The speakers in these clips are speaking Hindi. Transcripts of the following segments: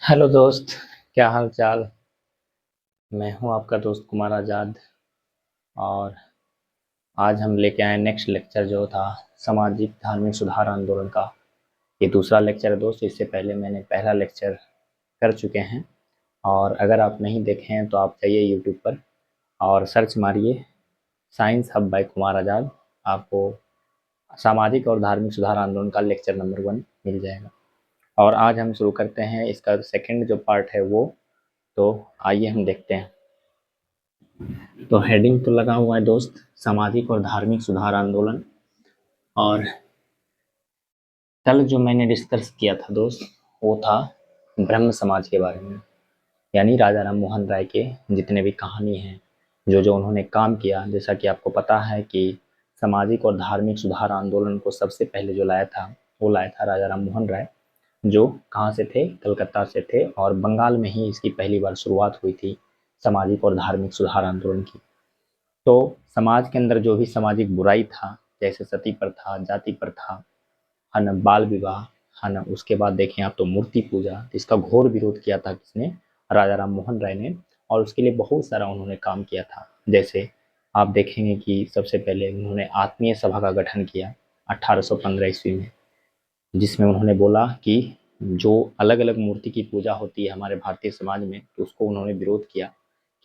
हेलो दोस्त, क्या हाल चाल। मैं हूं आपका दोस्त कुमार आज़ाद। और आज हम लेके आए नेक्स्ट लेक्चर जो था सामाजिक धार्मिक सुधार आंदोलन का। ये दूसरा लेक्चर है दोस्त। इससे पहले मैंने पहला लेक्चर कर चुके हैं। और अगर आप नहीं देखे हैं तो आप जाइए यूट्यूब पर और सर्च मारिए साइंस हब बाय कुमार आज़ाद। आपको सामाजिक और धार्मिक सुधार आंदोलन का लेक्चर नंबर 1 मिल जाएगा। और आज हम शुरू करते हैं इसका सेकेंड जो पार्ट है वो। तो आइए हम देखते हैं। तो हेडिंग तो लगा हुआ है दोस्त, सामाजिक और धार्मिक सुधार आंदोलन। और कल जो मैंने डिस्कस किया था दोस्त, वो था ब्रह्म समाज के बारे में। यानी राजा राम मोहन राय के जितने भी कहानी हैं, जो जो उन्होंने काम किया। जैसा कि आपको पता है कि सामाजिक और धार्मिक सुधार आंदोलन को सबसे पहले जो लाया था वो लाया था राजा राम मोहन राय, जो कहाँ से थे, कलकत्ता से थे। और बंगाल में ही इसकी पहली बार शुरुआत हुई थी सामाजिक और धार्मिक सुधार आंदोलन की। तो समाज के अंदर जो भी सामाजिक बुराई था, जैसे सती प्रथा, जाति प्रथा, है न, बाल विवाह, है न, उसके बाद देखें आप तो मूर्ति पूजा, इसका घोर विरोध किया था किसने, राजा राम मोहन राय ने। और उसके लिए बहुत सारा उन्होंने काम किया था। जैसे आप देखेंगे कि सबसे पहले उन्होंने आत्मीय सभा का गठन किया 1815 ईस्वी में, जिसमें उन्होंने बोला कि जो अलग अलग मूर्ति की पूजा होती है हमारे भारतीय समाज में, तो उसको उन्होंने विरोध किया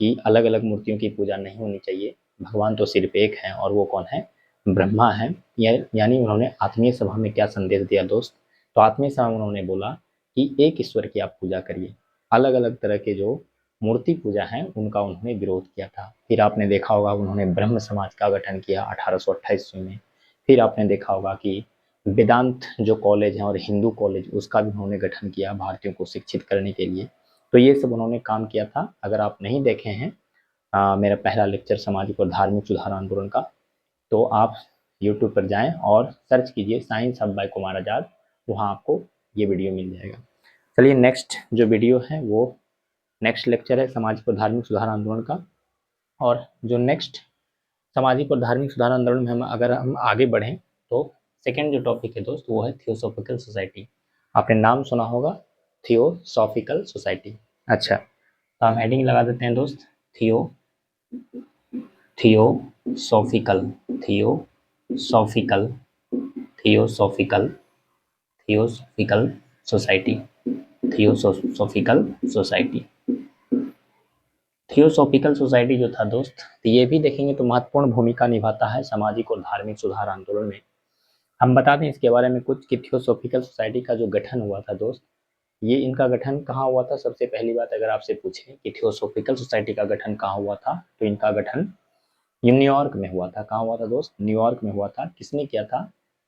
कि अलग अलग मूर्तियों की पूजा नहीं होनी चाहिए। भगवान तो सिर्फ एक है और वो कौन है, ब्रह्मा है। यानी उन्होंने आत्मीय सभा में क्या संदेश दिया दोस्त, तो आत्मीय सभा में उन्होंने बोला कि एक ईश्वर की आप पूजा करिए। अलग अलग तरह के जो मूर्ति पूजा है उनका उन्होंने विरोध किया था। फिर आपने देखा होगा उन्होंने ब्रह्म समाज का गठन किया 1828 में। फिर आपने देखा होगा कि वेदांत जो कॉलेज है और हिंदू कॉलेज, उसका भी उन्होंने गठन किया भारतीयों को शिक्षित करने के लिए। तो ये सब उन्होंने काम किया था। अगर आप नहीं देखे हैं मेरा पहला लेक्चर सामाजिक और धार्मिक सुधार आंदोलन का, तो आप यूट्यूब पर जाएं और सर्च कीजिए साइंस हब बाय कुमार आज़ाद, वहाँ आपको ये वीडियो मिल जाएगा। चलिए नेक्स्ट जो वीडियो है वो नेक्स्ट लेक्चर है सामाजिक और धार्मिक सुधार आंदोलन का। और जो नेक्स्ट सामाजिक और धार्मिक सुधार आंदोलन में हम आगे बढ़ें तो सेकेंड जो टॉपिक है दोस्त वो है थियोसॉफिकल सोसाइटी। आपने नाम सुना होगा, थियोसॉफिकल सोसाइटी। अच्छा, तो हम हेडिंग लगा देते हैं दोस्त, theosophical theosophical theosophical theosophical society theosophical society. Theosophical society जो था दोस्त, तो ये भी देखेंगे तो महत्वपूर्ण भूमिका निभाता है सामाजिक और धार्मिक सुधार आंदोलन में। हम बता दें इसके बारे में कुछ कि थियोसॉफिकल सोसाइटी का जो गठन हुआ था दोस्त, ये इनका गठन कहाँ हुआ था। सबसे पहली बात अगर आपसे पूछें कि थियोसॉफिकल सोसाइटी का गठन कहाँ हुआ था, तो इनका गठन न्यूयॉर्क में हुआ था। कहाँ हुआ था दोस्त, न्यूयॉर्क में हुआ था। किसने किया था,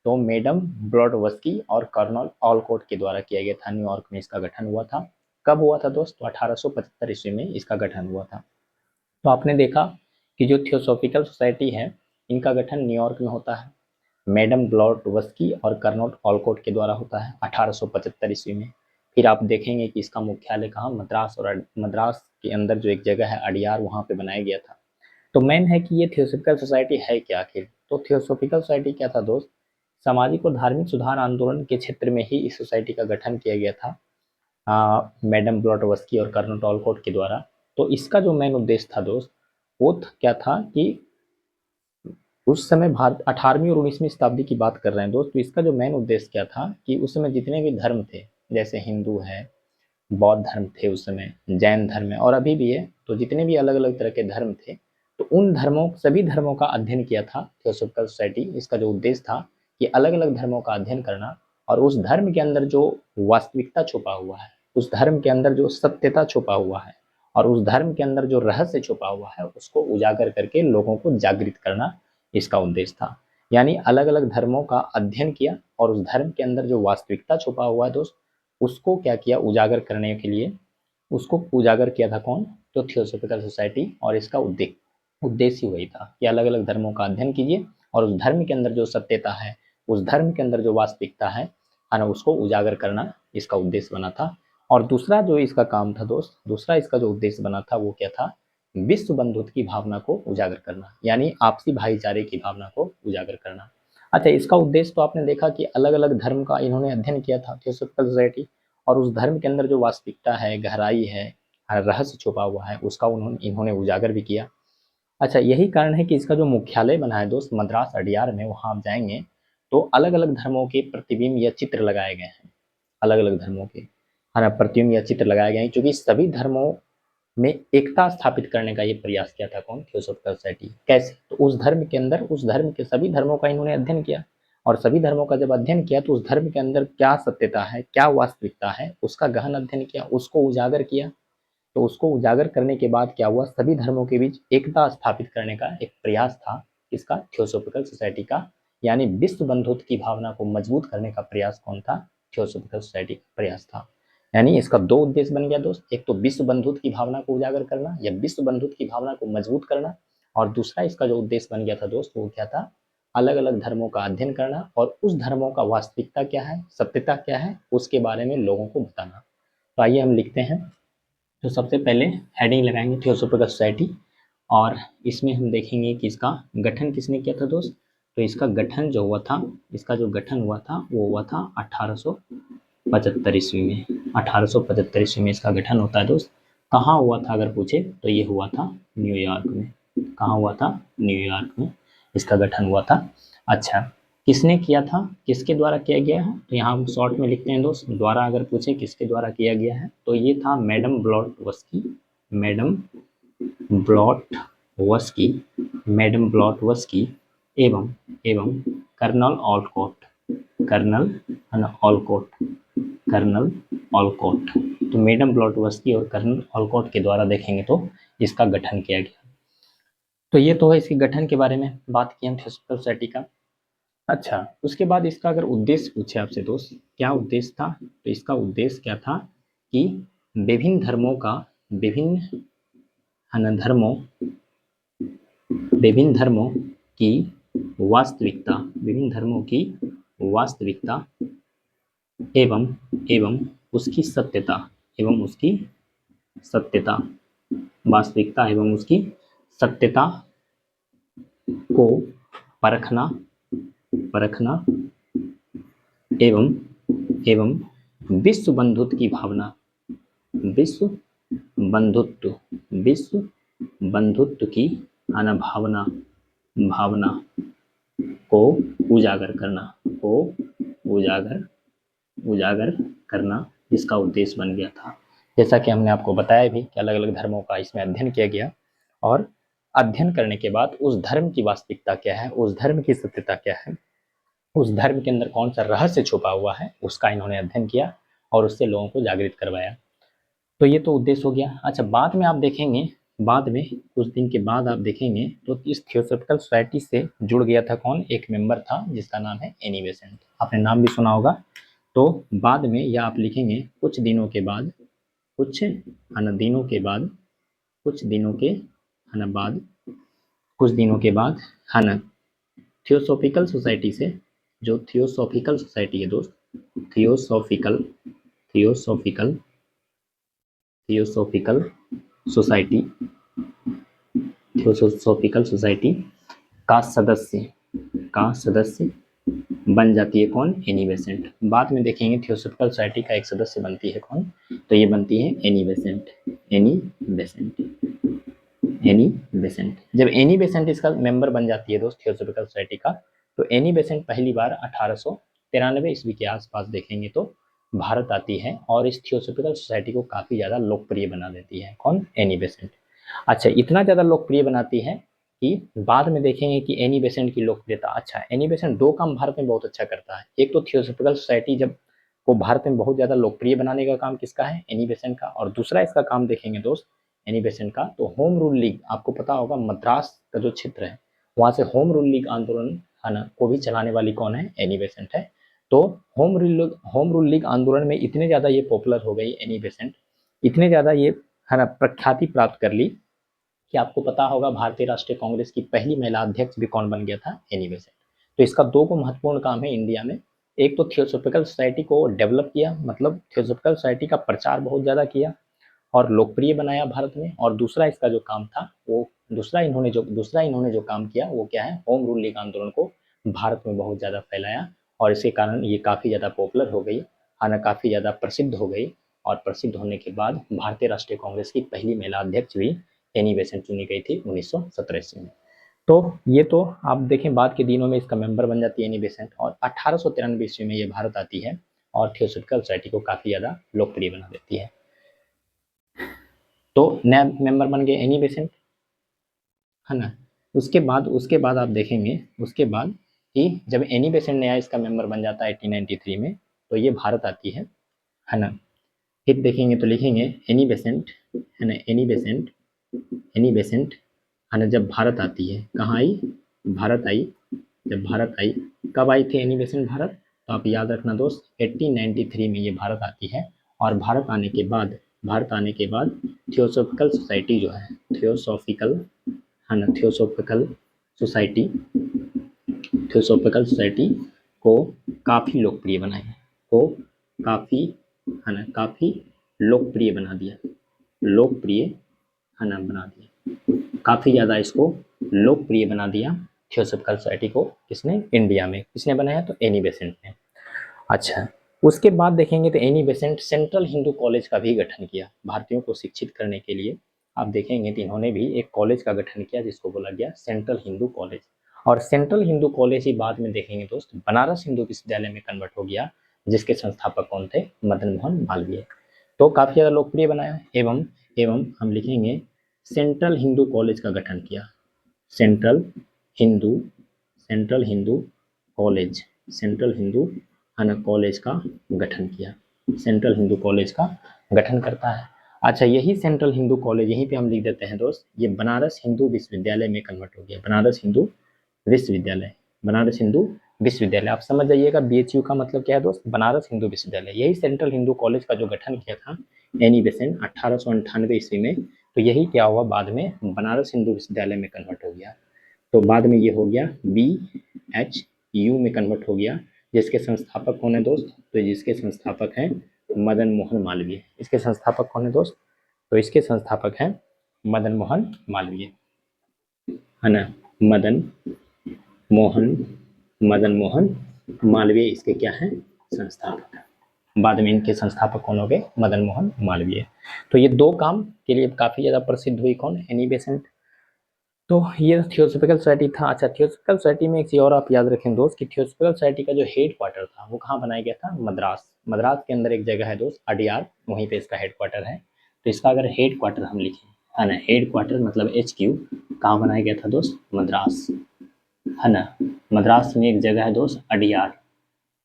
तो मैडम ब्लॉडवस्की और कर्नल ऑलकोट के द्वारा किया गया था। न्यूयॉर्क में इसका गठन हुआ था। कब हुआ था दोस्त, तो 1875 ईस्वी में इसका गठन हुआ था। तो आपने देखा कि जो थियोसॉफिकल सोसाइटी है इनका गठन न्यूयॉर्क में होता है, मैडम ब्लॉडवस्की और कर्नल ऑलकोट के द्वारा होता है 1875 ईस्वी में। फिर आप देखेंगे कि इसका मुख्यालय कहाँ, मद्रास, और मद्रास के अंदर जो एक जगह है अडियार, वहाँ पे बनाया गया था। तो मेन है कि ये थियोसॉफिकल सोसाइटी है क्या आखिर। तो थियोसॉफिकल सोसाइटी क्या था दोस्त, सामाजिक और धार्मिक सुधार आंदोलन के क्षेत्र में ही इस सोसाइटी का गठन किया गया था मैडम ब्लॉडवस्की और कर्नल ऑलकोट के द्वारा। तो इसका जो मेन उद्देश्य था दोस्त, वो क्या था कि उस समय भारत 18वीं और 19वीं शताब्दी की बात कर रहे हैं दोस्त। तो इसका जो मेन उद्देश्य क्या था कि उस समय जितने भी धर्म थे, जैसे हिंदू है, बौद्ध धर्म थे उस समय, जैन धर्म है और अभी भी है, तो जितने भी अलग अलग तरह के धर्म थे, तो उन धर्मों, सभी धर्मों का अध्ययन किया था थियोसॉफिकल सोसाइटी। इसका जो उद्देश्य था कि अलग अलग धर्मों का अध्ययन करना और उस धर्म के अंदर जो वास्तविकता छुपा हुआ है, उस धर्म के अंदर जो सत्यता छुपा हुआ है और उस धर्म के अंदर जो रहस्य छुपा हुआ है, उसको उजागर करके लोगों को जागृत करना इसका उद्देश्य था। यानी अलग अलग धर्मों का अध्ययन किया और उस धर्म के अंदर जो वास्तविकता छुपा हुआ है दोस्त, उसको क्या किया, उजागर करने के लिए उसको उजागर किया था कौन, तो थियोसॉफिकल सोसाइटी। और इसका उद्देश्य वही था कि अलग अलग धर्मों का अध्ययन कीजिए और उस धर्म के अंदर जो सत्यता है, उस धर्म के अंदर जो वास्तविकता है ना, उसको उजागर करना इसका उद्देश्य बना था। और दूसरा जो इसका काम था दोस्त, दूसरा इसका जो उद्देश्य बना था वो क्या था, विश्व बंधुत्व की भावना को उजागर करना, यानी आपसी भाईचारे की भावना को उजागर करना। अच्छा, इसका उद्देश्य तो आपने देखा कि अलग अलग धर्म का इन्होंने अध्ययन किया था थियोसॉफिकल सोसाइटी, और उस धर्म के अंदर जो वास्तविकता है, गहराई है, रहस्य छुपा हुआ है, उसका इन्होंने उजागर भी किया। अच्छा, यही कारण है कि इसका जो मुख्यालय बना है दोस्त मद्रास अडियार में, वहाँ आप जाएंगे तो अलग अलग धर्मों के प्रतिबिंब या चित्र लगाए गए हैं, अलग अलग धर्मों के, है ना, प्रतिबिंब या चित्र लगाए गए हैं, क्योंकि सभी धर्मों में एकता स्थापित करने का ये प्रयास किया था कौन, थियोसॉफिकल सोसाइटी। कैसे, तो उस धर्म के अंदर, उस धर्म के सभी धर्मों का इन्होंने अध्ययन किया, और सभी धर्मों का जब अध्ययन किया तो उस धर्म के अंदर क्या सत्यता है, क्या वास्तविकता है, उसका गहन अध्ययन किया, उसको उजागर किया। तो उसको उजागर करने के बाद क्या हुआ, सभी धर्मों के बीच एकता स्थापित करने का एक प्रयास था इसका, थियोसॉफिकल सोसाइटी का, यानी विश्व बंधुत्व की भावना को मजबूत करने का प्रयास कौन था, थियोसॉफिकल सोसाइटी का प्रयास था। यानी इसका दो उद्देश्य बन गया दोस्त, एक तो विश्व बंधुत्व की भावना को उजागर करना या विश्व बंधुत्व की भावना को मजबूत करना, और दूसरा इसका जो उद्देश्य बन गया था दोस्त, वो क्या था, अलग अलग धर्मों का अध्ययन करना और उस धर्मों का वास्तविकता क्या है, सत्यता क्या है, उसके बारे में लोगों को बताना। तो आइए हम लिखते हैं। तो सबसे पहले हेडिंग लगाएंगे थियोसॉफिकल सोसाइटी, और इसमें हम देखेंगे कि इसका गठन किसने किया था दोस्त। तो इसका गठन जो हुआ था, इसका जो गठन हुआ था वो हुआ था 1875 ईस्वी में। 1875 ईस्वी में इसका गठन होता है दोस्त। कहाँ हुआ था अगर पूछे तो ये हुआ था न्यूयॉर्क में। कहाँ हुआ था, न्यूयॉर्क में इसका गठन हुआ था। अच्छा, किसने किया था, किसके द्वारा किया गया है, तो यहाँ हम शॉर्ट में लिखते हैं दोस्त, द्वारा अगर पूछे किसके द्वारा किया गया है तो ये था madam Blavatsky, madam Blavatsky, madam Blavatsky एवं एवं colonel Olcott, colonel Olcott, colonel Olcott. तो मैडम ब्लॉटवस्की और कर्नल ऑलकॉट के द्वारा देखेंगे तो इसका गठन किया गया। तो ये तो है इसके गठन के बारे में बात की हम थियोसॉफिकल सोसाइटी का। अच्छा, उसके बाद इसका अगर उद्देश्य पूछे आपसे दोस्त, क्या उद्देश्य था, तो इसका उद्देश्य क्या था कि विभिन्न धर्मों का, विभिन्न धर्मों, विभिन्न धर्मों की वास्तविकता, विभिन्न धर्मों की वास्तविकता एवं एवं उसकी सत्यता, एवं उसकी सत्यता, वास्तविकता एवं उसकी सत्यता को परखना, परखना एवं एवं विश्व बंधुत्व की भावना, विश्व बंधुत्व, विश्व बंधुत्व की भावना, भावना को उजागर करना, को उजागर, उजागर करना इसका उद्देश्य बन गया था। जैसा कि हमने आपको बताया भी कि अलग अलग धर्मों का इसमें अध्ययन किया गया, और अध्ययन करने के बाद उस धर्म की वास्तविकता क्या है, उस धर्म की सत्यता क्या है, उस धर्म के अंदर कौन सा रहस्य छुपा हुआ है, उसका इन्होंने अध्ययन किया और उससे लोगों को जागृत करवाया। तो ये तो उद्देश्य हो गया। अच्छा, बाद में आप देखेंगे, बाद में कुछ दिन के बाद आप देखेंगे तो इस थियोसॉफिकल सोसाइटी से जुड़ गया था कौन, एक मेंबर था जिसका नाम है एनी बेसेंट। आपने नाम भी सुना होगा। तो बाद में, या आप लिखेंगे कुछ दिनों के बाद, कुछ दिनों के बाद, कुछ दिनों के बाद, कुछ दिनों के बाद थियोसॉफिकल सोसाइटी से, जो थियोसॉफिकल सोसाइटी है दोस्त, theosophical, theosophical, theosophical society, theosophical society का सदस्य, का सदस्य बन जाती है कौन, एनी बेसेंट। बाद में देखेंगे थियोसॉफिकल सोसाइटी का एक सदस्य बनती है कौन, तो ये बनती है Annie Besant, Annie Besant, Annie Besant. जब एनी बेसेंट इसका मेंबर बन जाती है दोस्त थियोसॉफिकल सोसाइटी का, तो एनी बेसेंट पहली बार 1893 ईस्वी के आसपास देखेंगे तो भारत आती है और इस थियोसॉफिकल सोसाइटी को काफ़ी ज़्यादा लोकप्रिय बना देती है कौन, एनी बेसेंट। अच्छा, इतना ज़्यादा लोकप्रिय बनाती है कि बाद में देखेंगे कि एनी बेसेंट की लोकप्रियता, अच्छा एनी बेसेंट दो काम भारत में बहुत अच्छा करता है। एक तो थियोसॉफिकल सोसाइटी जब को भारत में बहुत ज़्यादा लोकप्रिय बनाने का काम किसका है, एनी बेसेंट का। और दूसरा इसका काम देखेंगे दोस्त एनी बेसेंट का, तो होम रूल लीग, आपको पता होगा मद्रास का जो क्षेत्र है वहाँ से होम रूल लीग आंदोलन है ना को भी चलाने वाली कौन है, एनी बेसेंट है। तो होम रूल लीग आंदोलन में इतने ज़्यादा ये पॉपुलर हो गई एनी बेसेंट, इतने ज़्यादा ये है ना प्रख्याति प्राप्त कर ली कि आपको पता होगा भारतीय राष्ट्रीय कांग्रेस की पहली महिला अध्यक्ष भी कौन बन गया था, एनी बेसेंट। तो इसका दो को महत्वपूर्ण काम है इंडिया में, एक तो थियोसॉफिकल सोसाइटी को डेवलप किया, मतलब थियोसॉफिकल सोसाइटी का प्रचार बहुत ज़्यादा किया और लोकप्रिय बनाया भारत में, और दूसरा इसका जो काम था वो, दूसरा इन्होंने जो काम किया वो क्या है, होम रूल लीग आंदोलन को भारत में बहुत ज़्यादा फैलाया और इसके कारण ये काफ़ी ज़्यादा पॉपुलर हो गई है ना काफ़ी ज़्यादा प्रसिद्ध हो गई, और प्रसिद्ध होने के बाद भारतीय राष्ट्रीय कांग्रेस की पहली महिला अध्यक्ष भी एनी बेसेंट चुनी गई थी 1987 में। तो ये तो आप देखें बाद के दिनों में इसका मेंबर बन जाती है एनी बेसेंट, और 1893 ईस्वी में ये भारत आती है और थियोसॉफिकल सोसाइटी को काफ़ी ज़्यादा लोकप्रिय बना देती है। तो नया मेंबर बन गए एनी बेसेंट, है ना। उसके बाद आप देखेंगे उसके बाद कि जब एनी बेसेंट नया इसका मेंबर बन जाता है 1893 में, तो ये भारत आती है ना। फिर देखेंगे तो लिखेंगे एनी बेसेंट, है ना, एनी बेसेंट, है ना, जब भारत आती है, कहाँ आई, भारत आई। जब भारत आई, कब आई थी एनी बेसेंट भारत, तो आप याद रखना दोस्त 1893 में ये भारत आती है। और भारत आने के बाद थियोसॉफिकल सोसाइटी जो है, थियोसॉफिकल, है ना, थियोसॉफिकल सोसाइटी को काफ़ी लोकप्रिय बनाया, को काफ़ी, है ना, काफ़ी लोकप्रिय बना दिया, लोकप्रिय, है ना, बना दिया, काफ़ी ज़्यादा इसको लोकप्रिय बना दिया थियोसॉफिकल सोसाइटी को। किसने, इंडिया में किसने बनाया, तो एनी बेसेंट ने। अच्छा, उसके बाद देखेंगे तो Annie Besant central Hindu college का भी गठन किया भारतीयों को शिक्षित करने के लिए। आप देखेंगे तो इन्होंने भी एक कॉलेज का गठन किया जिसको बोला गया सेंट्रल हिंदू कॉलेज। और सेंट्रल हिंदू कॉलेज ही बाद में देखेंगे दोस्त बनारस हिंदू विश्वविद्यालय में कन्वर्ट हो गया, जिसके संस्थापक कौन थे, मदन मोहन मालवीय। तो काफ़ी ज़्यादा लोकप्रिय बनाया। एवं हम लिखेंगे सेंट्रल हिंदू कॉलेज का गठन किया, central Hindu college, central Hindu, है ना, कॉलेज का गठन किया, सेंट्रल हिंदू कॉलेज का गठन करता है। अच्छा, यही सेंट्रल हिंदू कॉलेज, यहीं पे हम लिख देते हैं दोस्त, ये बनारस हिंदू विश्वविद्यालय में कन्वर्ट हो गया, बनारस हिंदू विश्वविद्यालय, बनारस हिंदू विश्वविद्यालय। आप समझ जाइएगा बीएचयू का मतलब क्या है दोस्त, बनारस हिंदू विश्वविद्यालय। यही सेंट्रल हिंदू कॉलेज का जो गठन किया था एनी बेसेंट 1898 ईस्वी में, तो यही क्या हुआ बाद में बनारस हिंदू विश्वविद्यालय में कन्वर्ट हो गया। तो बाद में ये हो गया BHU में कन्वर्ट हो गया, जिसके संस्थापक कौन है दोस्त, तो जिसके संस्थापक हैं मदन मोहन मालवीय। इसके संस्थापक कौन है दोस्त, तो इसके संस्थापक हैं मदन मोहन मालवीय, है ना, मदन मोहन मालवीय इसके क्या हैं, संस्थापक। बाद में इनके संस्थापक कौन हो गए, मदन मोहन मालवीय। तो ये दो काम के लिए काफ़ी ज़्यादा प्रसिद्ध हुई कौन, एनी बेसेंट। तो ये थियोसॉफिकल सोसाइटी था। अच्छा, थियोसॉफिकल सोसाइटी में एक चीज़ और आप याद रखें दोस्त कि थियोसॉफिकल सोसाइटी का जो हेड क्वार्टर था वो कहाँ बनाया गया था, मद्रास के अंदर एक जगह है दोस्त अडियार, वहीं पे इसका हेड क्वार्टर है। तो इसका अगर हेड क्वार्टर हम लिखें, है ना, हेड क्वार्टर मतलब HQ कहाँ बनाया गया था दोस्त, मद्रास, है ना, मद्रास में एक जगह है दोस्त अडियार।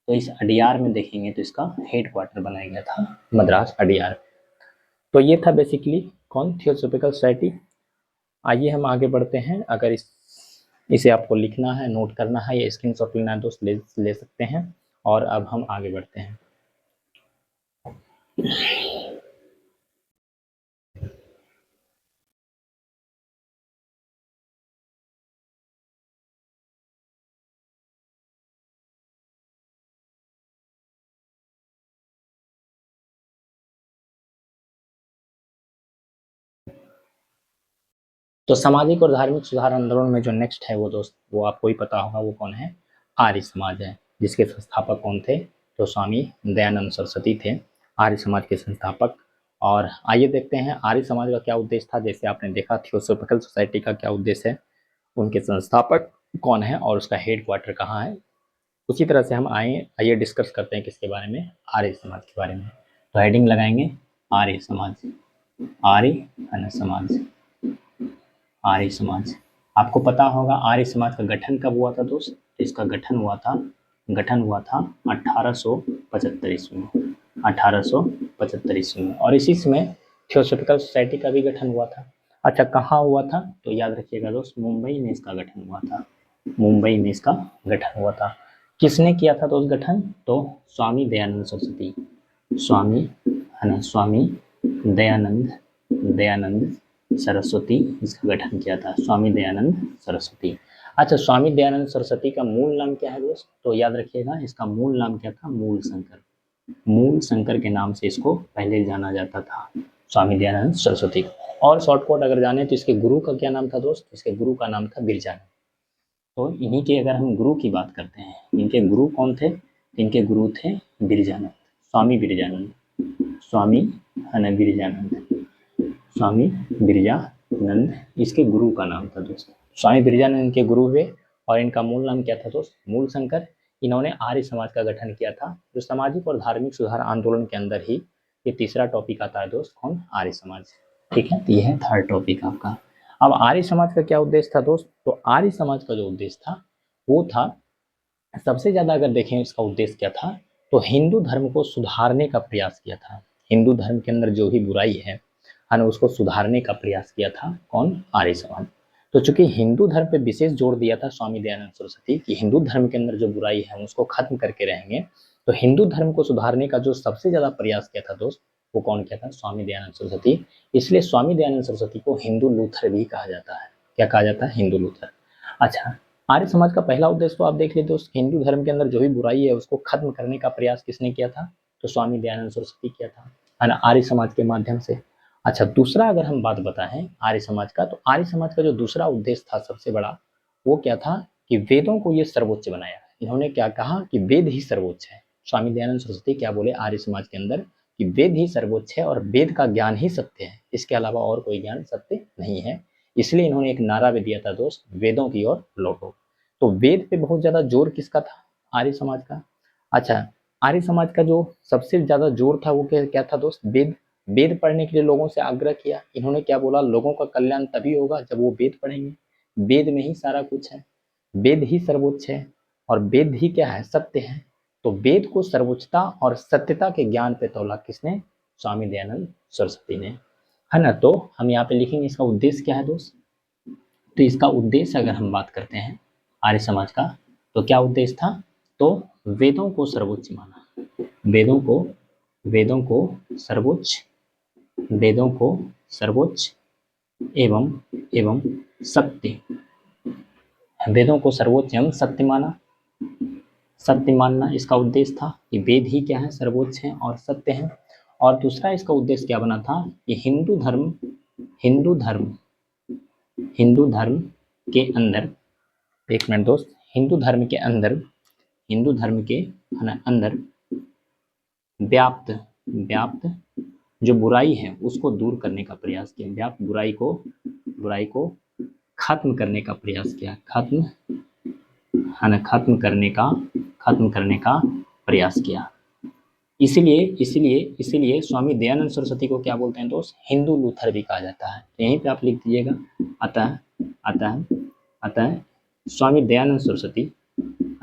तो इस अडियार में देखेंगे तो इसका हेड क्वार्टर बनाया गया था मद्रास अडियार। तो ये था बेसिकली कौन, थियोसॉफिकल सोसाइटी। आइए हम आगे बढ़ते हैं। अगर इसे आपको लिखना है, नोट करना है या स्क्रीनशॉट लेना है दोस्त ले सकते हैं। और अब हम आगे बढ़ते हैं। तो सामाजिक और धार्मिक सुधार आंदोलन में जो नेक्स्ट है वो दोस्त, वो आपको ही पता होगा वो कौन है, आर्य समाज है, जिसके संस्थापक कौन थे, तो स्वामी दयानंद सरस्वती थे, आर्य समाज के संस्थापक। और आइए देखते हैं आर्य समाज का क्या उद्देश्य था। जैसे आपने देखा थियोसॉफिकल सोसाइटी का क्या उद्देश्य है, उनके संस्थापक कौन है और उसका हेड क्वार्टर कहाँ है, उसी तरह से हम आइए डिस्कस करते हैं किसके बारे में, आर्य समाज के बारे में। तो हेडिंग लगाएंगे आर्य समाज, आर्य समाज, आर्य समाज। आपको पता होगा आर्य समाज का गठन कब हुआ था दोस्त, इसका गठन हुआ था 1875 ईस्वी में, 1875 ईस्वी में। और इसी समय थियोसॉफिकल सोसाइटी का भी गठन हुआ था। अच्छा, कहाँ हुआ था, तो याद रखिएगा दोस्त मुंबई में इसका गठन हुआ था, मुंबई में इसका गठन हुआ था। किसने किया था दोस्त गठन, तो स्वामी दयानंद सरस्वती, स्वामी, है ना, स्वामी दयानंद सरस्वती इसका गठन किया था, स्वामी दयानंद सरस्वती। अच्छा, स्वामी दयानंद सरस्वती का मूल नाम क्या है दोस्त, तो याद रखिएगा इसका मूल नाम क्या था, मूल शंकर के नाम से इसको पहले जाना जाता था, स्वामी दयानंद सरस्वती। और शॉर्टकट अगर जाने तो इसके गुरु का क्या नाम था दोस्त, इसके गुरु का नाम था बिरजानंद। तो इन्हीं के अगर हम गुरु की बात करते हैं, इनके गुरु कौन थे, इनके गुरु थे बिरजानंद, स्वामी बिरजानंद, स्वामी बिरजानंद, स्वामी बिरजानंद इसके गुरु का नाम था दोस्त। स्वामी बिरजानंद इनके गुरु हुए और इनका मूल नाम क्या था दोस्त? मूल शंकर। इन्होंने आर्य समाज का गठन किया था, जो सामाजिक और धार्मिक सुधार आंदोलन के अंदर ही ये तीसरा टॉपिक आता है दोस्त, कौन? आर्य समाज। ठीक है, तो ये है थर्ड टॉपिक आपका। अब आर्य समाज का क्या उद्देश्य था दोस्त? तो आर्य समाज का जो उद्देश्य था वो था, सबसे ज्यादा अगर देखें इसका उद्देश्य क्या था, तो हिंदू धर्म को सुधारने का प्रयास किया था। हिंदू धर्म के अंदर जो भी बुराई है ना, उसको सुधारने का प्रयास किया था कौन? आर्य समाज। तो चूंकि हिंदू धर्म पे विशेष जोर दिया था स्वामी दयानंद सरस्वती कि हिंदू धर्म के अंदर जो बुराई है उसको खत्म करके रहेंगे, तो हिंदू धर्म को सुधारने का जो सबसे ज्यादा प्रयास किया था दोस्त, वो कौन किया था? स्वामी दयानंद सरस्वती। इसलिए स्वामी दयानंद सरस्वती को हिंदू लूथर भी कहा जाता है। क्या कहा जाता है? हिंदू लूथर। अच्छा, आर्य समाज का पहला उद्देश्य तो आप देख लेते हो, हिंदू धर्म के अंदर जो भी बुराई है उसको खत्म करने का प्रयास किसने किया था? तो स्वामी दयानंद सरस्वती किया था, है ना, आर्य समाज के माध्यम से। अच्छा, दूसरा अगर हम बात बताएं आर्य समाज का, तो आर्य समाज का जो दूसरा उद्देश्य था सबसे बड़ा, वो क्या था कि वेदों को ये सर्वोच्च बनाया। इन्होंने क्या कहा कि वेद ही सर्वोच्च है। स्वामी दयानंद सरस्वती क्या बोले आर्य समाज के अंदर कि वेद ही सर्वोच्च है और वेद का ज्ञान ही सत्य है, इसके अलावा और कोई ज्ञान सत्य नहीं है। इसलिए इन्होंने एक नारा भी दिया था दोस्त, वेदों की ओर लौटो। तो वेद पे बहुत ज्यादा जोर किसका था? आर्य समाज का। अच्छा, आर्य समाज का जो सबसे ज्यादा जोर था वो क्या था दोस्त? वेद। वेद पढ़ने के लिए लोगों से आग्रह किया। इन्होंने क्या बोला? लोगों का कल्याण तभी होगा जब वो वेद पढ़ेंगे। वेद में ही सारा कुछ है, वेद ही सर्वोच्च है और वेद ही क्या है? सत्य है। तो वेद को सर्वोच्चता और सत्यता के ज्ञान पे तौला किसने? स्वामी दयानंद सरस्वती ने, है ना। तो हम यहाँ पे लिखेंगे इसका उद्देश्य क्या है दोस्त। तो इसका उद्देश्य अगर हम बात करते हैं आर्य समाज का, तो क्या उद्देश्य था? तो वेदों को सर्वोच्च माना, वेदों को, वेदों को सर्वोच्च, वेदों को सर्वोच्च एवं एवं सत्य, वेदों को सर्वोच्च एवं सत्य माना। सत्य मानना इसका उद्देश्य था कि वेद ही क्या है? सर्वोच्च है और सत्य है। और दूसरा इसका उद्देश्य क्या बना था कि हिंदू धर्म, हिंदू धर्म, हिंदू धर्म के अंदर, एक मिनट दोस्त, हिंदू धर्म के अंदर, हिंदू धर्म के अंदर व्याप्त, व्याप्त जो बुराई है उसको दूर करने का प्रयास किया। व्याप्त बुराई को, बुराई को खत्म करने का प्रयास किया। खत्म, है ना, खत्म करने का, खत्म करने का प्रयास किया। इसीलिए इसीलिए इसीलिए स्वामी दयानंद सरस्वती को क्या बोलते हैं दोस्त? हिंदू लूथर भी कहा जाता है। यहीं पे आप लिख दीजिएगा। अतः अतः अतः स्वामी दयानंद सरस्वती,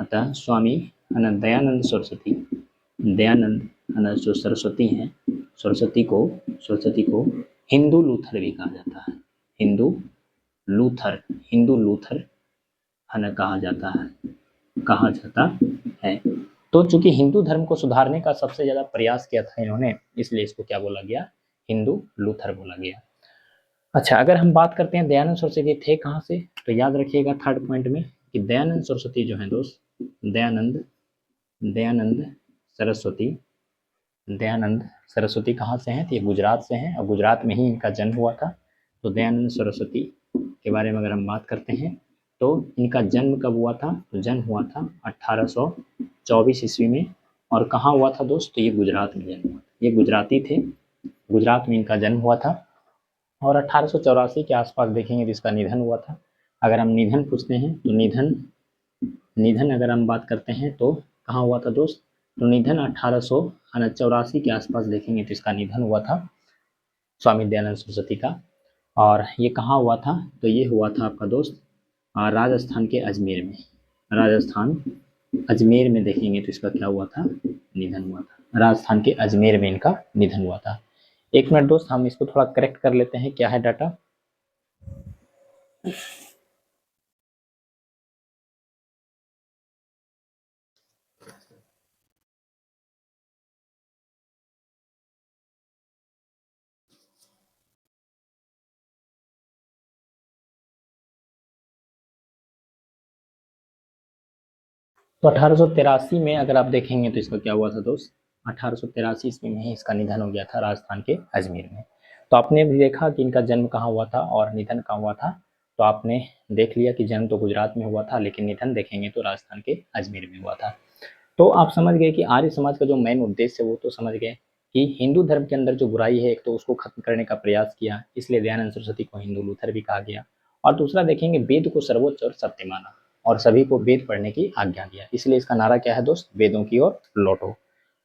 अतः स्वामी दयानंद सरस्वती, दयानंद जो सरस्वती हैं, सरस्वती को, सरस्वती को हिंदू लूथर भी कहा जाता है। हिंदू लूथर, हिंदू लूथर है ना कहा जाता है, कहा जाता है। तो चूंकि हिंदू धर्म को सुधारने का सबसे ज्यादा प्रयास किया था इन्होंने, इसलिए इसको क्या बोला गया? हिंदू लूथर बोला गया। अच्छा, अगर हम बात करते हैं दयानंद सरस्वती थे कहाँ से, तो याद रखिएगा थर्ड पॉइंट में कि दयानंद सरस्वती जो है दोस्त, दयानंद, दयानंद सरस्वती, दयानंद सरस्वती कहाँ से हैं? तो ये गुजरात से हैं और गुजरात में ही इनका जन्म हुआ था। तो दयानंद सरस्वती के बारे में अगर हम बात करते हैं तो इनका जन्म कब हुआ था? तो जन्म हुआ था 1824 ईस्वी में। और कहाँ हुआ था दोस्त? तो ये गुजरात में जन्म हुआ था। ये गुजराती थे, गुजरात में इनका जन्म हुआ था। और 1884 के आसपास देखेंगे तो इसका निधन हुआ था। अगर हम निधन पूछते हैं तो निधन, निधन अगर हम बात करते हैं तो कहाँ हुआ था दोस्त? तो निधन 1884 के आसपास देखेंगे तो इसका निधन हुआ था स्वामी दयानंद सरस्वती का। और ये कहाँ हुआ था? तो ये हुआ था आपका दोस्त राजस्थान के अजमेर में। राजस्थान अजमेर में देखेंगे तो इसका क्या हुआ था? निधन हुआ था। राजस्थान के अजमेर में इनका निधन हुआ था। एक मिनट दोस्त, हम इसको थोड़ा करेक्ट कर लेते हैं, क्या है डाटा। तो 1883 में अगर आप देखेंगे तो इसका क्या हुआ था दोस्त? 1883 ईस्वी में ही इसका निधन हो गया था राजस्थान के अजमेर में। तो आपने भी देखा कि इनका जन्म कहाँ हुआ था और निधन कहाँ हुआ था। तो आपने देख लिया कि जन्म तो गुजरात में हुआ था लेकिन निधन देखेंगे तो राजस्थान के अजमेर में हुआ था। तो आप समझ गए कि आर्य समाज का जो मेन उद्देश्य है वो तो समझ गए कि हिंदू धर्म के अंदर जो बुराई है एक तो उसको खत्म करने का प्रयास किया, इसलिए दयानंद सरस्वती को हिंदू लूथर भी कहा गया। और दूसरा देखेंगे वेद को सर्वोच्च और सत्य माना और सभी को वेद पढ़ने की आज्ञा दिया, इसलिए इसका नारा क्या है दोस्त, वेदों की ओर लौटो।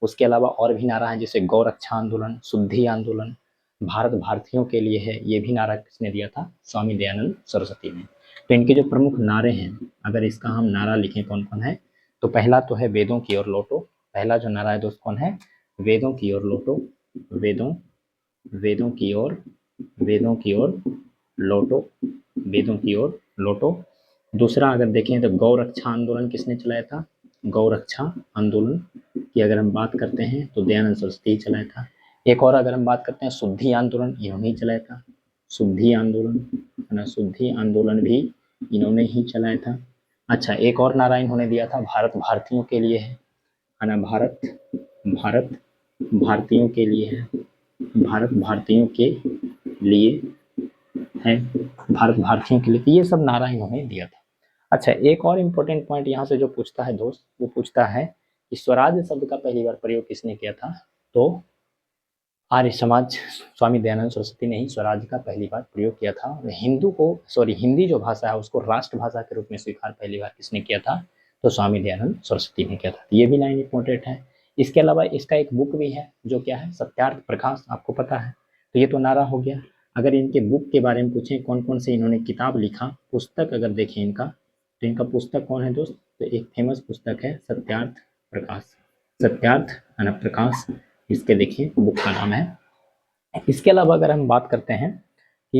उसके अलावा और भी नारा है जैसे गौ रक्षा आंदोलन, शुद्धि आंदोलन, भारत भारतीयों के लिए है, ये भी नारा किसने दिया था, स्वामी दयानंद सरस्वती ने। तो इनके जो प्रमुख नारे हैं, अगर इसका हम नारा लिखें कौन कौन है, तो पहला तो है वेदों की ओर लौटो। पहला जो नारा है दोस्त कौन है, वेदों की ओर लौटो, वेदों वेदों की ओर, वेदों की ओर लौटो, वेदों की ओर लौटो। दूसरा अगर देखें तो गौ रक्षा आंदोलन किसने चलाया था, गौ रक्षा आंदोलन की अगर हम बात करते हैं तो दयानंद सरस्वती ही चलाया था। एक और अगर हम बात करते हैं शुद्धि आंदोलन, इन्होंने ही चलाया था, शुद्धि आंदोलन है ना, शुद्धि आंदोलन भी इन्होंने ही चलाया था। अच्छा, एक और नारा इन्होंने दिया था, भारत भारतीयों के लिए है ना, भारत भारत भारतीयों के लिए है, भारत भारतीयों के लिए है, भारत भारतीयों के लिए, ये सब नारा इन्होंने दिया था। अच्छा, एक और इम्पोर्टेंट पॉइंट यहाँ से जो पूछता है दोस्त, वो पूछता है कि स्वराज शब्द का पहली बार प्रयोग किसने किया था, तो आर्य समाज स्वामी दयानंद सरस्वती ने ही स्वराज का पहली बार प्रयोग किया था। हिंदी जो भाषा है उसको राष्ट्रभाषा के रूप में स्वीकार पहली बार किसने किया था, तो स्वामी दयानंद सरस्वती ने किया था। ये भी लाइन इंपॉर्टेंट है। इसके अलावा इसका एक बुक भी है जो क्या है, सत्यार्थ प्रकाश, आपको पता है। तो ये तो नारा हो गया। अगर इनके बुक के बारे में पूछें कौन कौन से इन्होंने किताब लिखा, पुस्तक अगर देखें इनका, तो इनका पुस्तक कौन है दोस्त, तो एक फेमस पुस्तक है सत्यार्थ प्रकाश, सत्यार्थ प्रकाश, इसके देखिए बुक का नाम है। इसके अलावा अगर हम बात करते हैं कि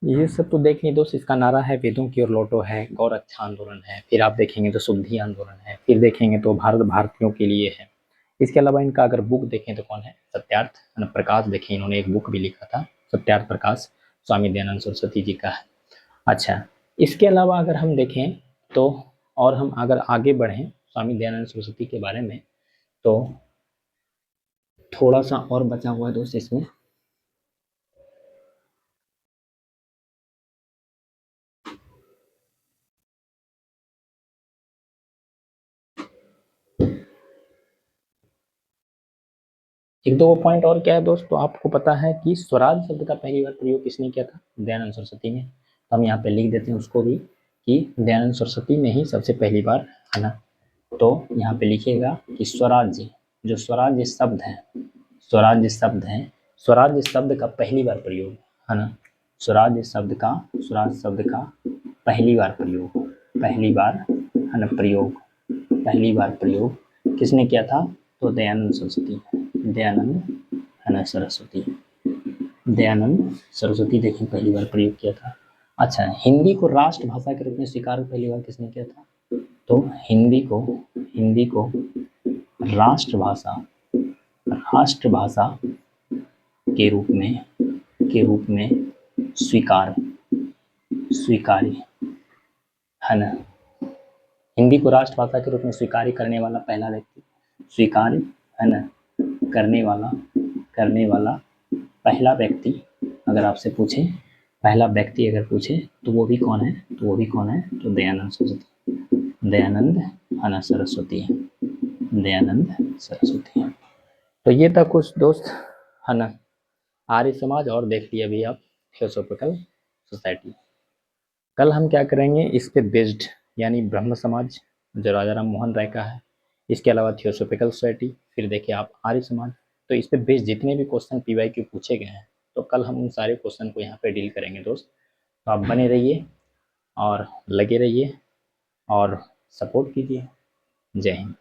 ये सब तो देख ली दोस्त, इसका नारा है वेदों की ओर लौटो है, गौ रक्षा आंदोलन है, फिर आप देखेंगे तो शुद्धि आंदोलन है, फिर देखेंगे तो भारत भारतीयों के लिए है। इसके अलावा इनका अगर बुक देखें तो कौन है, सत्यार्थ प्रकाश, देखें इन्होंने एक बुक भी लिखा था सत्यार्थ प्रकाश, स्वामी दयानंद सरस्वती जी का है। अच्छा, इसके अलावा अगर हम देखें तो, और हम अगर आगे बढ़ें स्वामी दयानंद सरस्वती के बारे में, तो थोड़ा सा और बचा हुआ है दोस्त इसमें। एक दो पॉइंट और क्या है दोस्त, तो आपको पता है कि स्वराज शब्द का पहली बार प्रयोग किसने किया था, दयानंद सरस्वती ने। तो हम यहाँ पे लिख देते हैं उसको भी कि दयानंद सरस्वती ने ही सबसे पहली बार, है ना। तो यहाँ पे लिखिएगा कि स्वराज्य, जो स्वराज्य शब्द है, स्वराज्य शब्द है, स्वराज्य शब्द का पहली बार प्रयोग, है ना, स्वराज्य शब्द का, स्वराज शब्द का पहली बार प्रयोग, पहली बार है ना प्रयोग, पहली बार प्रयोग किसने किया था, तो दयानंद सरस्वती, दयानंद है ना सरस्वती, दयानंद सरस्वती देखिए पहली बार प्रयोग किया था। अच्छा, हिंदी को राष्ट्रभाषा के रूप में स्वीकार पहली बार किसने किया था, तो हिंदी को राष्ट्रभाषा, राष्ट्रभाषा के रूप में स्वीकार, स्वीकार्य है ना, हिंदी को राष्ट्रभाषा के रूप में स्वीकार करने वाला पहला व्यक्ति, स्वीकार है ना करने वाला पहला व्यक्ति, अगर आपसे पूछे पहला व्यक्ति अगर पूछे तो वो भी कौन है, तो वो भी कौन है, तो दयानंद सरस्वती, दयानंद है ना सरस्वती, दयानंद सरस्वती। तो ये था कुछ दोस्त है ना आर्य समाज, और देख लिया अभी आप थियोसॉफिकल सोसाइटी। कल हम क्या करेंगे, इस पे बेस्ड, यानी ब्रह्म समाज जो राजा राम मोहन राय का है, इसके अलावा थियोसॉफिकल सोसाइटी, फिर देखिए आप आर्य समाज। तो इस पे बेस्ड जितने भी क्वेश्चन PYQ पूछे गए हैं, तो कल हम उन सारे क्वेश्चन को यहाँ पे डील करेंगे दोस्त। तो आप बने रहिए और लगे रहिए और सपोर्ट कीजिए। जय हिंद।